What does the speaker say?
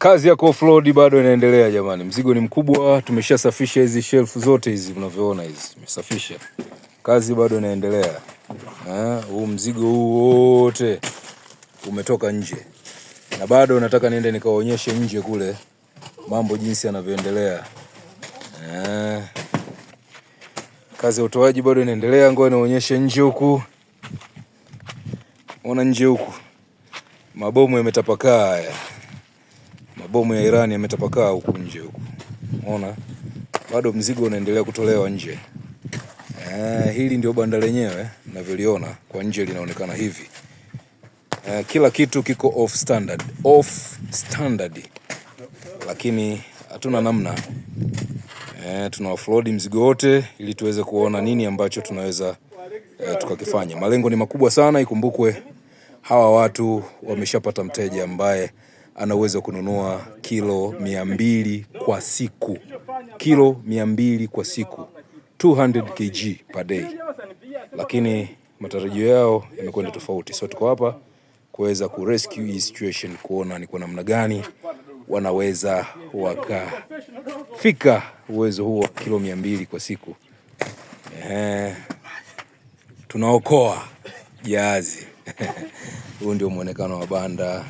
Kazi ya offload bado inaendelea jamani. Mzigo ni mkubwa, tumeshasafisha hizi shelf zote hizi mnavyoona hizi. Tumesafisha. Kazi bado inaendelea. Huu mzigo huu wote umetoka nje. Na bado nataka niende nikaonyeshe nje kule mambo jinsi yanavyoendelea. Kazi ya utoaji bado inaendelea, ngoja nionyeshe nje huku. Ona nje huku. Mabomu yametapakaa haya. Mabomu ya Iran yametapakaa huku nje huku. Unaona? Bado mzigo unaendelea kutolewa nje. Hili ndio banda lenyewe mnavyoliona, kwa nje linaonekana hivi. Kila kitu kiko off standard. Lakini hatuna namna. Tuna offload mzigo wote ili tuweze kuona nini ambacho tunaweza tukakifanya. Malengo ni makubwa sana, ikumbukwe hawa watu wameshapata mteja ambaye ana uwezo kununua kilo 200 kwa siku. Kilo 200 kwa siku. 200 kg per day. Lakini matarajio yao yamekwenda tofauti. So tuko hapa kuweza kurescue hii situation, kuona ni kwa namna gani wanaweza wakafika uwezo huo kilo 200 kwa siku. Tunaokoa jahazi. Huu ndio muonekano wa banda.